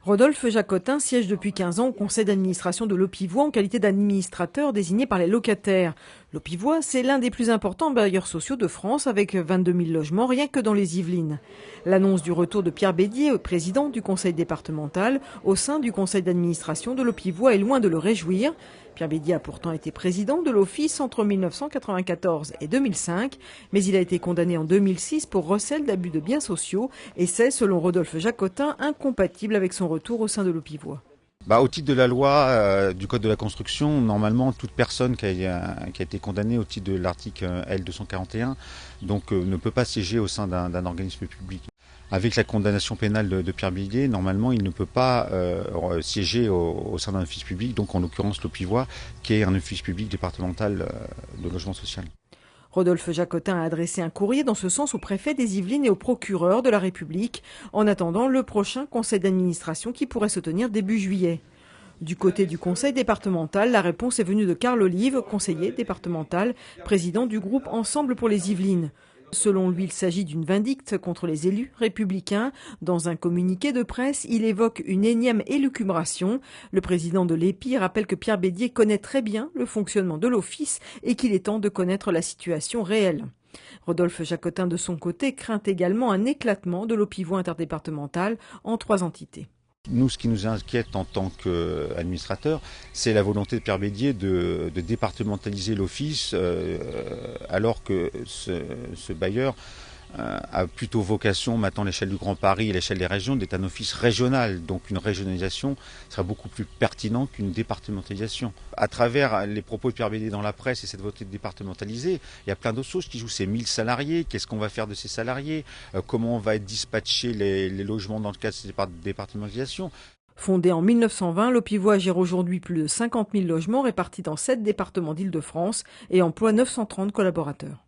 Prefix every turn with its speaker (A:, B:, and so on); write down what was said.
A: Rodolphe Jacotin siège depuis 15 ans au conseil d'administration de l'Aupivoix en qualité d'administrateur désigné par les locataires. L'Aupivoix, c'est l'un des plus importants bailleurs sociaux de France avec 22 000 logements rien que dans les Yvelines. L'annonce du retour de Pierre Bédier, président du conseil départemental, au sein du conseil d'administration de l'Aupivoix est loin de le réjouir. Pierre Bédier a pourtant été président de l'office entre 1994 et 2005, mais il a été condamné en 2006 pour recel d'abus de biens sociaux et c'est, selon Rodolphe Jacotin, incompatible avec son retour au sein de l'Aupivoix.
B: Au titre de la loi du Code de la construction, normalement, toute personne qui a été condamnée au titre de l'article L241 ne peut pas siéger au sein d'un organisme public. Avec la condamnation pénale de Pierre Bédier, normalement, il ne peut pas siéger au sein d'un office public, donc en l'occurrence l'Aupivoix, qui est un office public départemental de logement social.
A: Rodolphe Jacotin a adressé un courrier dans ce sens au préfet des Yvelines et au procureur de la République, en attendant le prochain conseil d'administration qui pourrait se tenir début juillet. Du côté du conseil départemental, la réponse est venue de Carl Olive, conseiller départemental, président du groupe Ensemble pour les Yvelines. Selon lui, il s'agit d'une vindicte contre les élus républicains. Dans un communiqué de presse, il évoque une énième élucubration. Le président de l'EPI rappelle que Pierre Bédier connaît très bien le fonctionnement de l'office et qu'il est temps de connaître la situation réelle. Rodolphe Jacotin, de son côté, craint également un éclatement de l'Aupivoix interdépartemental en 3 entités.
B: Nous, ce qui nous inquiète en tant qu'administrateurs, c'est la volonté de Pierre Bédier de départementaliser l'office, alors que ce bailleur a plutôt vocation, maintenant à l'échelle du Grand Paris et à l'échelle des régions, d'être un office régional. Donc une régionalisation sera beaucoup plus pertinente qu'une départementalisation. À travers les propos de Pierre Bédier dans la presse et cette volonté de départementaliser, il y a plein d'autres choses qui jouent. C'est 1000 salariés, qu'est-ce qu'on va faire de ces salariés, comment va être dispatché les logements dans le cadre de cette départementalisation.
A: Fondé en 1920, l'Aupivoix gère aujourd'hui plus de 50 000 logements répartis dans 7 départements d'Île-de-France et emploie 930 collaborateurs.